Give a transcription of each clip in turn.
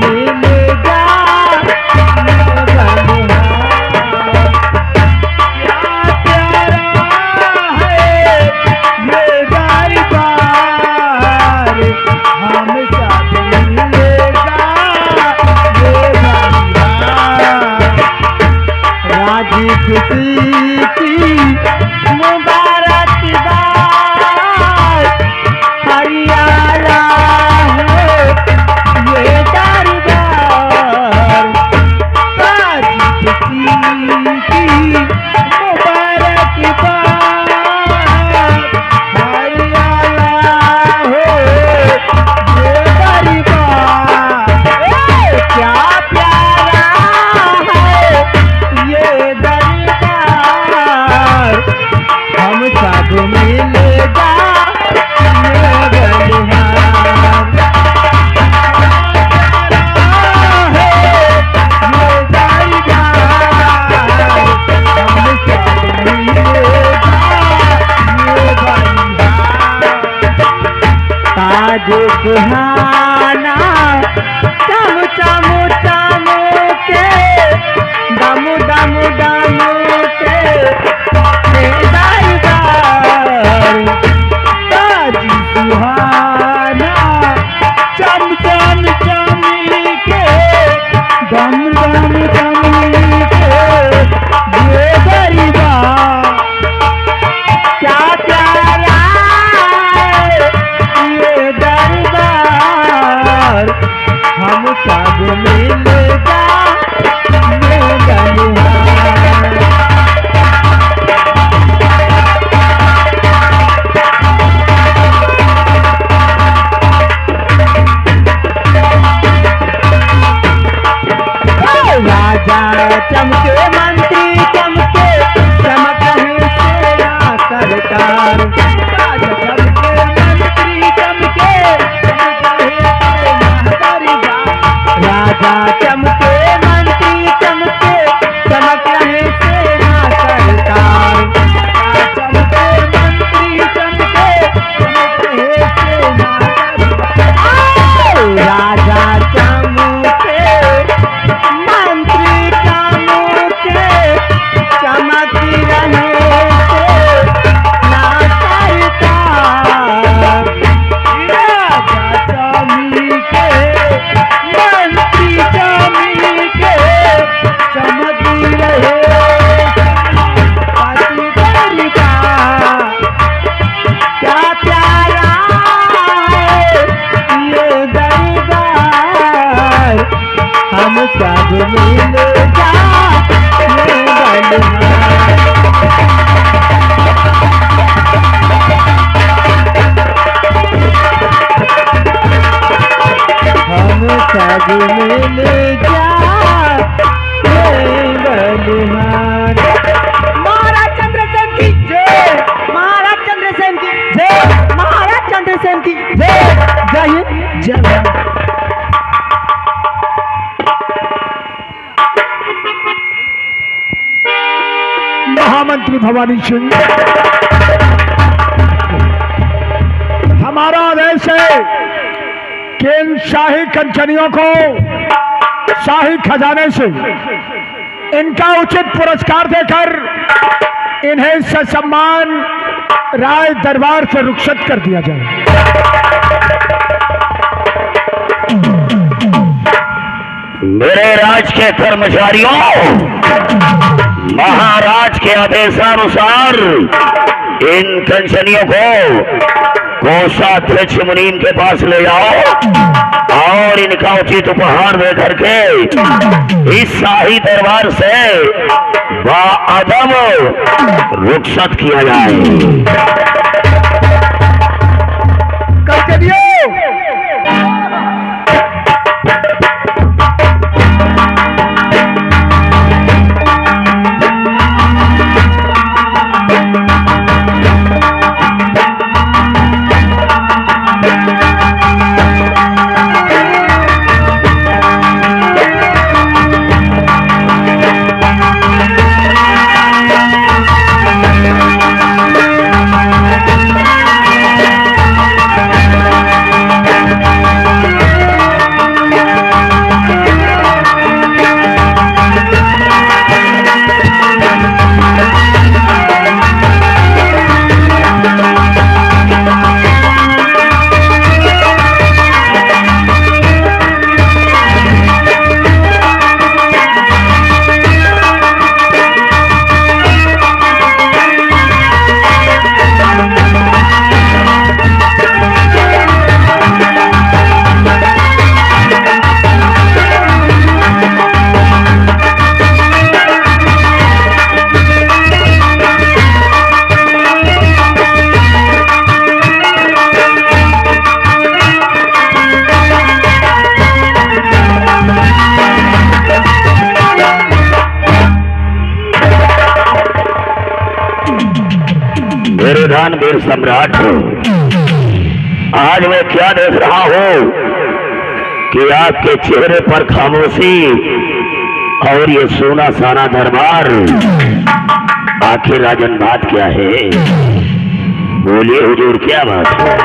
मिलेगा खुशी की मुबारकबाद हरियाणा है ये दरबार राजी खुशी की मुबारकबाद हरियाणा है ये दरबार क्या प्यारा है ये हम सब मिलेगा ताज सुहाना चम चम चम के दम दम दम के सुहाना चम चम चम के दम दम दम के ये दरबार क्या प्यारा ये दरबार हम सब मिलेगा ये दरबार चमके मंत्री चमके चमक है सेना सरकार राजा चमके मंत्री चमके चमक है सेना सरकार राजा चमके मंत्री चमके चमक है सेना सरकार चमके मंत्री चमके चमक है सेना सरकार राजा चमके चमकी रहे ना करता राजा चमके मंत्री चमके चमकी रहे क्या प्यारा है ये दरबार हम सब मिलेगा हम सब मिलेगा महाराज चंद्रसेन की जय महाराज चंद्रसेन की जय महाराज चंद्रसेन की जय जय हिंद जय महामंत्री भवानी सिंह, हमारा आदेश है कि इन शाही कंचनियों को शाही खजाने से इनका उचित पुरस्कार देकर इन्हें ससम्मान राय दरबार से रुखसत कर दिया जाए। मेरे राज के कर्मचारियों, महाराज के आदेशानुसार इन कंचनियों को कोषाध्यक्ष मुनीम के पास ले जाओ और इनका उचित उपहार दे करके इस शाही दरबार से बाअदब रुखसत किया जाए। कंचनियों, मेरे दानवीर सम्राट, आज मैं क्या देख रहा हूं कि आपके चेहरे पर खामोशी और ये सोना साना दरबार। आखिर राजन बात क्या है? बोलिए हुजूर, क्या बात है?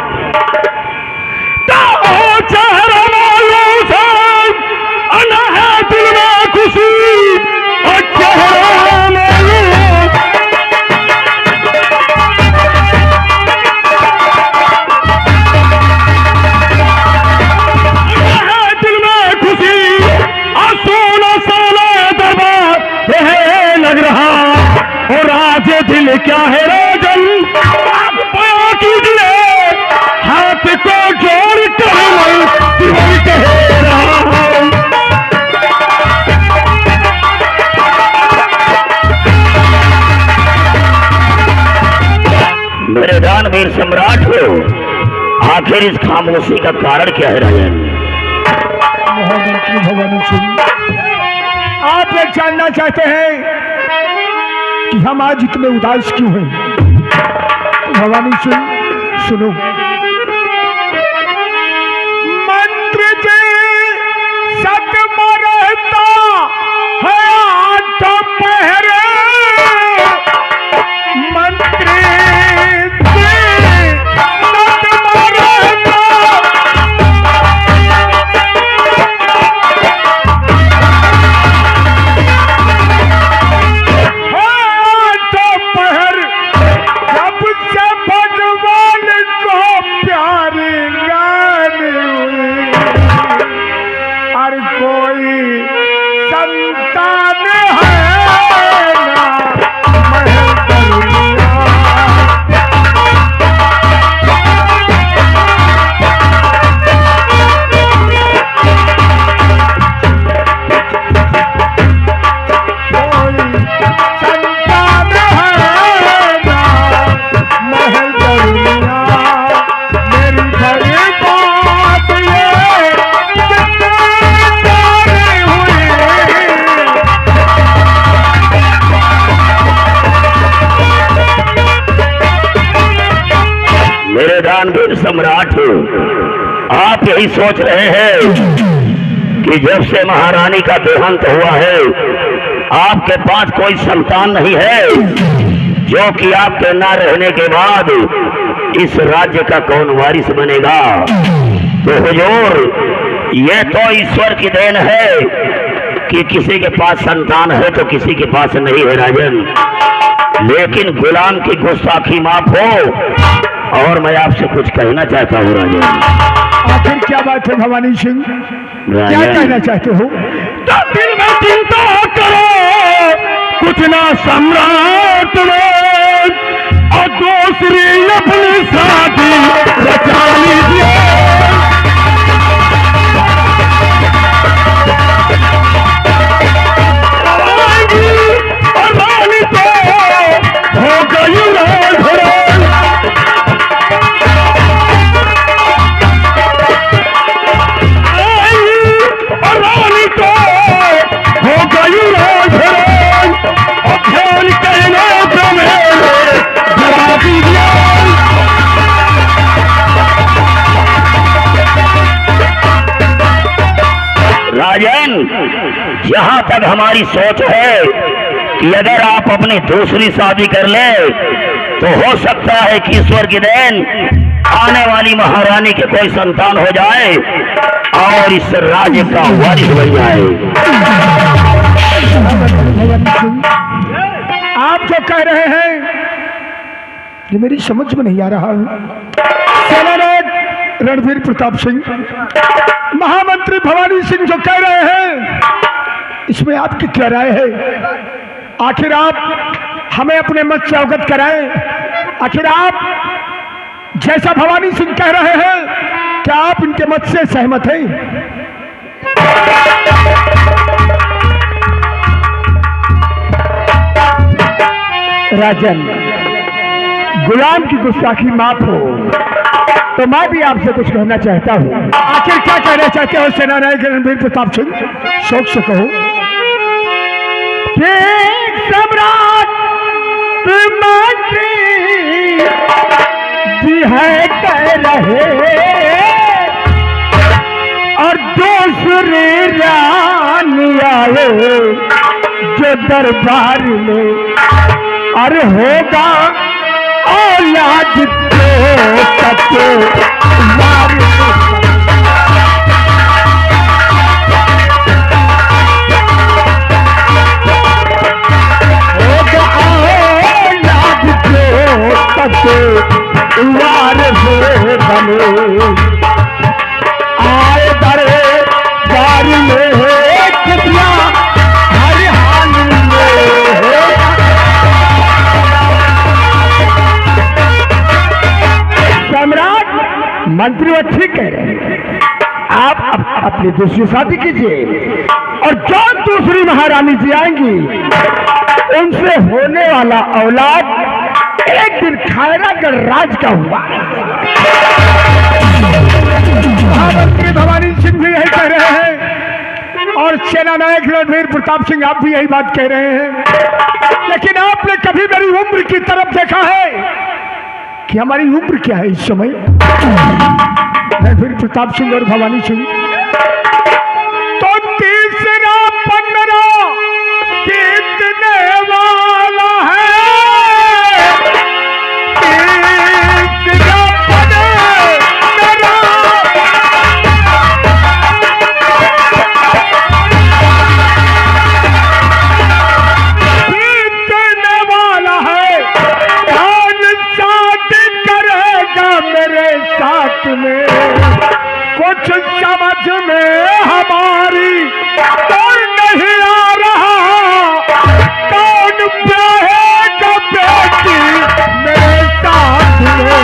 चेहरा मायूस है, अना है दिल में खुशी और चेहरा मायूस। अना है दिल में खुशी और सोना साना दरबार यह लग रहा। और आज दिल क्या है राजन, आप बयां कीजिए, हाथ को जोड़ कर मैं कह रहा हूं। मेरे दानवीर सम्राट हो, आखिर इस खामोशी का कारण क्या है राजन? महामंत्री भवानी सिंह, आप ये जानना चाहते हैं कि हम आज इतने उदास क्यों हैं? भवानी सिंह सुनो, मंत्री जी सदमा रहता है आठ पहरे। मंत्री जी सदमा रहता पहर, जब से भगवान को प्यारी लानी हुई, हर कोई संतान है ना महदरिया। मेरे दानवीर सम्राट हो, आप यही सोच रहे हैं कि जब से महारानी का देहांत हुआ है आपके पास कोई संतान नहीं है, जो कि आपके ना रहने के बाद इस राज्य का कौन वारिस बनेगा? तो हुजूर, यह तो ईश्वर की देन है कि किसी के पास संतान है तो किसी के पास नहीं है राजन। लेकिन गुलाम की गुस्ताखी माफ हो, और मैं आपसे कुछ कहना चाहता हूँ राजन। आखिर क्या बात है भवानी सिंह, क्या कहना चाहते हो? तो दिल में चिंता करो कुछ ना सम्राट में, और दूसरी अपनी शादी रचा लीजिए। हो गई राजन, जहां तक हमारी सोच है कि अगर आप अपनी दूसरी शादी कर ले तो हो सकता है कि ईश्वर की देन आने वाली महारानी के कोई संतान हो जाए और इस राज्य का वारिस बन जाए। आप जो कह रहे हैं ये मेरी समझ में नहीं आ रहा है। सेनानायक रणवीर प्रताप सिंह, महामंत्री भवानी सिंह जो कह रहे हैं इसमें आपकी क्या राय है? आखिर आप हमें अपने मत से अवगत कराएं। आखिर आप जैसा भवानी सिंह कह रहे हैं, क्या आप इनके मत से सहमत हैं? राजन, गुलाम की गुस्ताखी माफ हो, तो मैं भी आपसे कुछ कहना चाहता हूँ। आखिर क्या कहना चाहते हो सेनानायक रणवीर प्रताप सिंह? शौक से कहो। सम्राट मंत्री जी है कह रहे और दूसरी रानी आए जो दरबार में अरे होगा औलाद तो सके बार होगा औलाद तो सके वार से बने आए दरे बार में कितना हर हाल में सम्राट मंत्री वो ठीक कह रहे हैं। आप अपनी दूसरी शादी कीजिए और जो दूसरी महारानी जी आएंगी उनसे होने वाला औलाद एक दिन खैरागढ़ राज का हुआ। महामंत्री भवानी सिंह भी यही कह रहे हैं और सेना नायक रणवीर प्रताप सिंह आप भी यही बात कह रहे हैं। लेकिन आपने कभी मेरी उम्र की तरफ देखा है कि हमारी उम्र क्या है इस समय? रणवीर प्रताप सिंह और भवानी सिंह तो तीसरा 15 बीतने वाला है। कुछ समझ में हमारी तो नहीं आ रहा कौन ब्याहेगा बेटी मेरे साथ में।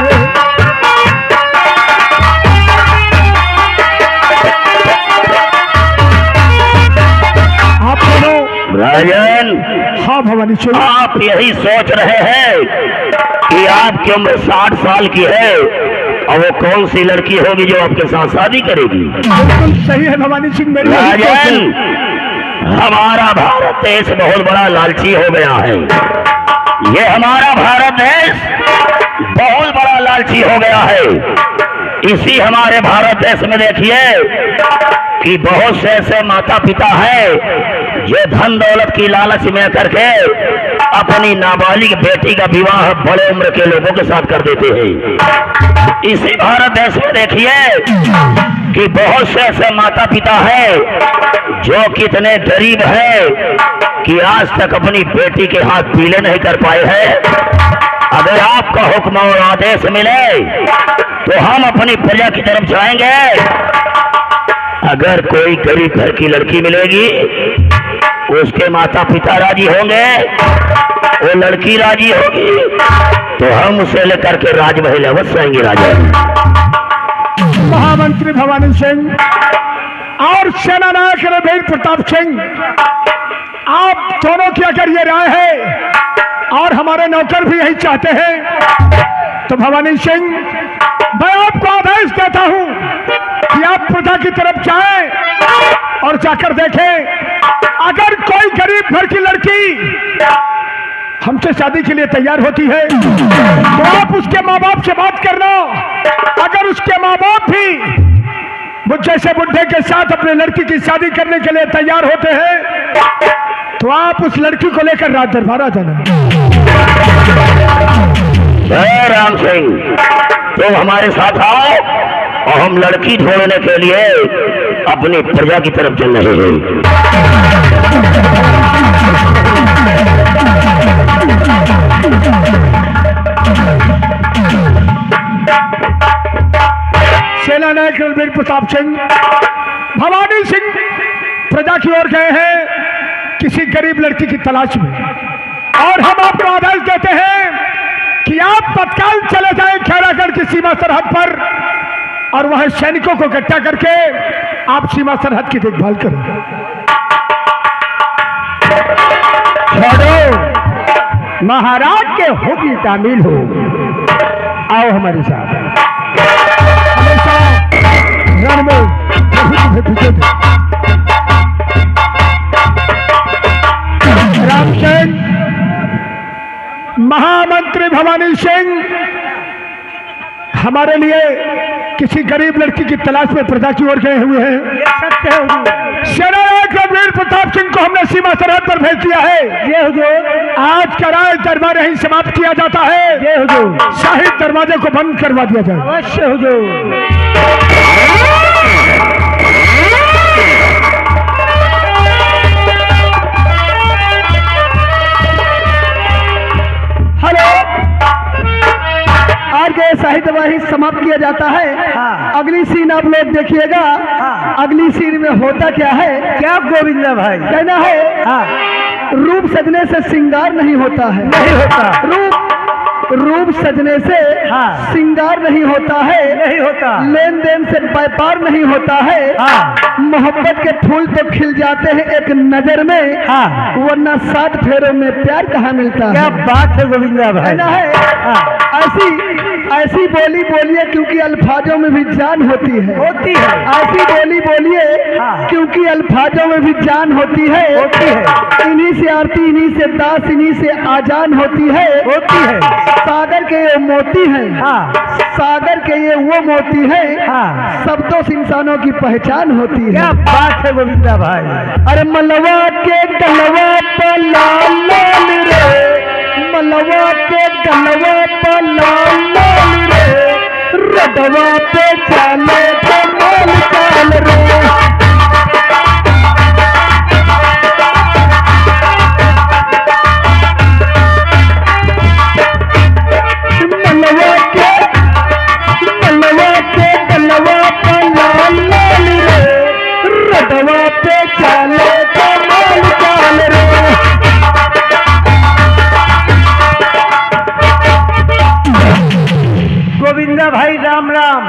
आप बोलो राजन। हाँ भवानी सिंह। आप यही सोच रहे हैं कि आपकी उम्र 60 साल की है और वो कौन सी लड़की होगी जो आपके साथ शादी करेगी? बिल्कुल सही है भवानी सिंह मेरी। राजन, हमारा भारत देश बहुत बड़ा लालची हो गया है। ये हमारा भारत देश बहुत बड़ा लालची हो गया है। इसी हमारे भारत देश में देखिए कि बहुत से ऐसे माता पिता हैं जो धन दौलत की लालच में करके अपनी नाबालिग बेटी का विवाह बड़े उम्र के लोगों के साथ कर देते हैं। इसी भारत देश में देखिए कि बहुत से ऐसे माता पिता हैं जो कितने गरीब हैं कि आज तक अपनी बेटी के हाथ पीले नहीं कर पाए हैं। अगर आपका हुक्म और आदेश मिले तो हम अपनी प्रजा की तरफ जाएंगे। अगर कोई गरीब घर की लड़की मिलेगी उसके माता पिता राजी होंगे, वो लड़की राजी होगी तो हम उसे लेकर के राजमहल अवश्य आएंगे। राजा महामंत्री भवानी सिंह और सेना नायक रणवीर प्रताप सिंह, आप दोनों की अगर ये राय है और हमारे नौकर भी यही चाहते हैं तो भवानी सिंह मैं आपको आदेश देता हूं कि आप प्रजा की तरफ जाएं और जाकर देखें अगर कोई गरीब घर की लड़की हमसे शादी के लिए तैयार होती है तो आप उसके माँ बाप से बात करना। अगर उसके माँ बाप भी मुझ जैसे बुढ़े के साथ अपने लड़की की शादी करने के लिए तैयार होते हैं तो आप उस लड़की को लेकर राज दरबार आ जाना। राम सिंह, तुम हमारे साथ आओ और हम लड़की ढूंढने के लिए अपनी प्रजा की तरफ चल रहे हैं। सेना नायक रणवीर प्रताप सिंह भवानी सिंह प्रजा की ओर गए हैं किसी गरीब लड़की की तलाश में और हम आपको आदेश देते हैं कि आप तत्काल चले जाएं खैरागढ़ की सीमा सरहद पर और वहां सैनिकों को इकट्ठा करके आप सीमा सरहद की देखभाल करें। छोड़ो महाराज के हुक्म तामील हो, आओ हमारे साथ। हमेशा रण में पीछे थे। रामचंद्र महामंत्री भवानी सिंह हमारे लिए किसी गरीब लड़की की तलाश में प्रजा की ओर गए हुए हैं। ये सत्य है हुजूर। सेनानायक रणवीर प्रताप सिंह को हमने सीमा सरहद पर भेज दिया है। ये हुजूर। आज का राज दरबार यहीं समाप्त किया जाता है। ये हुजूर। शाही दरवाजे को बंद करवा दिया जाए। अवश्य हुजूर। हेलो, आज के शाही दरबार समाप्त किया जाता है। हाँ। अगली सीन आप लोग देखिएगा। हाँ। अगली सीन में होता क्या है? क्या गोविंदा भाई कहना है? हाँ। रूप सजने से श्रृंगार नहीं होता है। नहीं होता। रूप सजने से हाँ। श्रृंगार नहीं होता है। नहीं होता। लेन देन से व्यापार नहीं होता है। हाँ। मोहब्बत के फूल तो खिल जाते हैं एक नजर में। हाँ। वरना 7 फेरों में प्यार कहाँ मिलता है? क्या बात है गोविंदा भाई। कहना है? हाँ। ऐसी बोली बोलिए क्योंकि अल्फाजों में भी जान होती है। होती है। ऐसी बोली बोलिए हाँ। क्योंकि अल्फाजों में भी जान होती है। होती है। इन्हीं से आरती, इन्हीं से दास, इन्हीं से आजान होती है। होती है। सागर के ये मोती हैं। हाँ। सागर के ये वो मोती हैं। हाँ। शब्दों से इंसानों की पहचान होती है। क्या बात है गोविंदा भाई। अरे मलवा के गलवा पर लाल लाल रे, मलवा के गलवा पर लाल लाल रे, रडवा पे चाले तो माल चाल रे। गोविंदा भाई राम राम।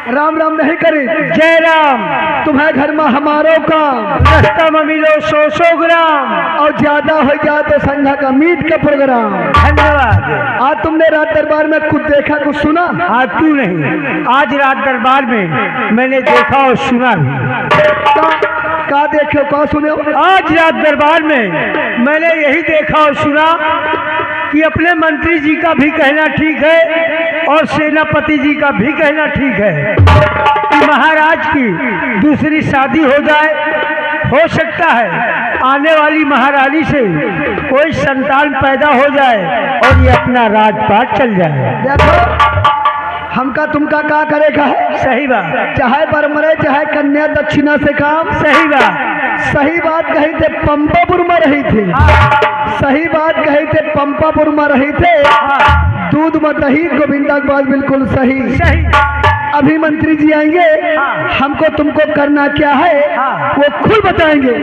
राम राम नहीं करे, जय राम। तुम्हें घर में हमारो काम, रास्ता में मिलो 100 ग्राम, और ज्यादा हो जाए तो संघा का मीट का प्रोग्राम। धन्यवाद। आज तुमने रात दरबार में कुछ देखा, कुछ सुना? आज तू नहीं, आज रात दरबार में मैंने देखा और सुना भी। क्या देखे, क्या सुने? आज रात दरबार में मैंने यही देखा और सुना कि अपने मंत्री जी का भी कहना ठीक है और सेनापति जी का भी कहना ठीक है कि महाराज की दूसरी शादी हो जाए। हो सकता है आने वाली महारानी से कोई संतान पैदा हो जाए और ये अपना राजपाट चल जाए। देखो, हमका तुमका क्या करेगा है? सही बात। चाहे बर मरे चाहे कन्या दक्षिणा से काम। सही बात। सही बात कही थे, पंपापुर में रही थी। सही बात कही थे, पंपापुर में रही थे। दूध में दही, गोविंदा की बात बिल्कुल सही। सही। अभी मंत्री जी आएंगे, हमको तुमको करना क्या है वो खुद बताएंगे।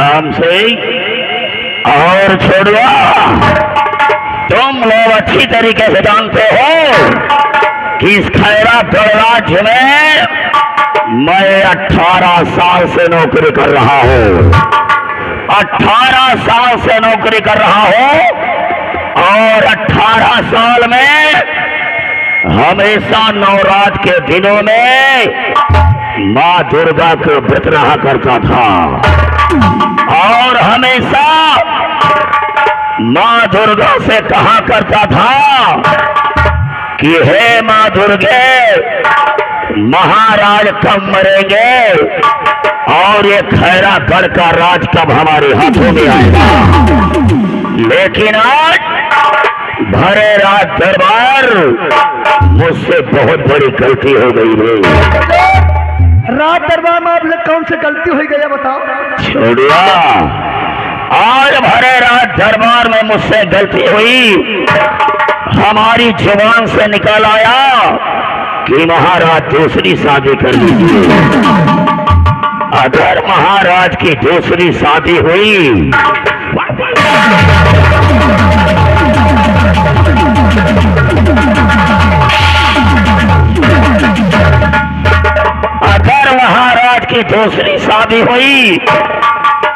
आराम से। और छोड़िया, तुम लोग अच्छी तरीके से जानते हो कि इस खैरागढ़ राज्य में मैं 18 साल से नौकरी कर रहा हूँ। 18 साल से नौकरी कर रहा हूँ और 18 साल में हमेशा नवरात्र के दिनों में माँ दुर्गा को व्रत रहा करता था और हमेशा माँ दुर्गा से कहा करता था कि हे माँ दुर्गे, महाराज कब मरेंगे और ये खैरागढ़ का राज कब हमारे हाथों में आएगा। लेकिन आज भरे राज दरबार, मुझसे बहुत बड़ी गलती हो गई है। रात दरबार में आप लोग कौन सी गलती हुई गया बताओ। छोड़िया, आज भरे रात दरबार में मुझसे गलती हुई। हमारी जुबान से निकल आया कि महाराज दूसरी शादी कर लीजिए। अगर महाराज की दूसरी शादी हुई महाराज की दूसरी शादी हुई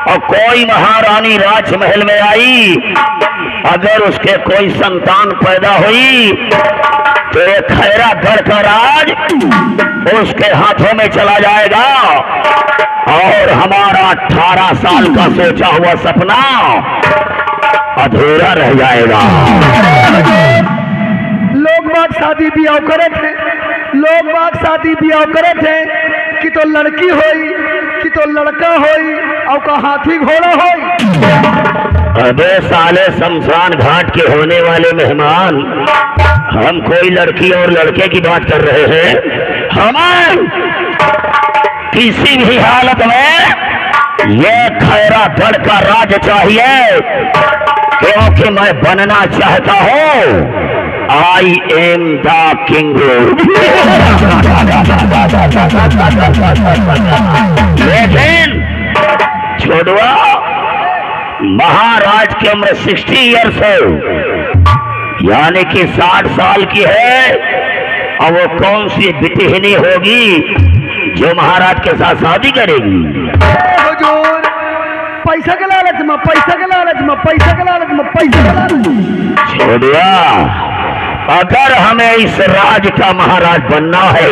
और कोई महारानी राजमहल में आई, अगर उसके कोई संतान पैदा हुई तो ये खैरागढ़ का राज उसके हाथों में चला जाएगा और हमारा 18 साल का सोचा हुआ सपना अधूरा रह जाएगा। लोग बाग शादी ब्याह करे थे, लोग बाग शादी ब्याह करे थे कि तो लड़की होई कि तो लड़का होई और का हाथी घोड़ा होई। अबे साले शमशान घाट के होने वाले मेहमान, हम कोई लड़की और लड़के की बात कर रहे हैं। हमें किसी भी हालत में ये खैरागढ़ का राज चाहिए, क्योंकि मैं बनना चाहता हूँ I am the king। लेकिन छोड़वा, महाराज की उम्र 60 ईयर्स है, यानी कि 60 साल की है, और वो कौन सी बिटिहनी होगी जो महाराज के साथ शादी करेगी। हुजूर, पैसा के लालच में, पैसा के लालच में, पैसा के लालच में, पैसा के लालच में। छोड़िया, अगर हमें इस राज का महाराज बनना है,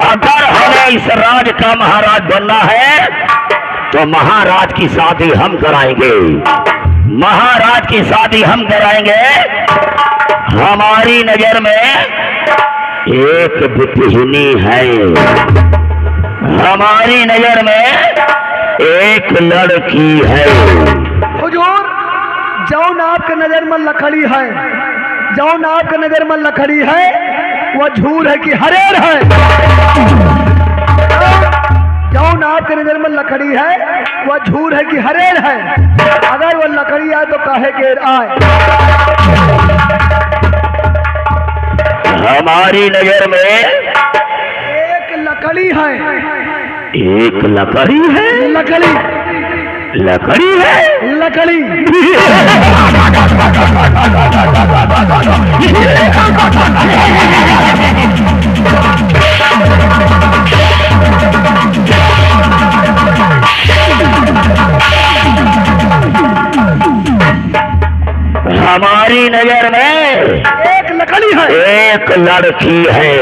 अगर हमें इस राज का महाराज बनना है तो महाराज की शादी हम कराएंगे। महाराज की शादी हम कराएंगे। हमारी नजर में एक बिटिहनी है, हमारी नजर में एक लड़की है। हुजूर, जौन आपके नजर में लकड़ी है, जौन आपके नजर में लकड़ी है वह झूर है कि हरेर है। जौन आपके नजर में लकड़ी है वह झूर है कि हरेर है। अगर वह लकड़ी आए तो काहे के आए। हमारी नजर में एक लकड़ी है, एक लकड़ी है, लकड़ी लकड़ी है, लकड़ी। हमारी नजर में एक लकड़ी है, एक लड़की है।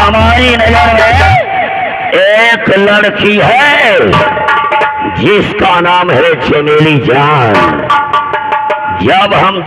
हमारी नजर में एक लड़की है जिसका नाम है चमेली जान। जब हम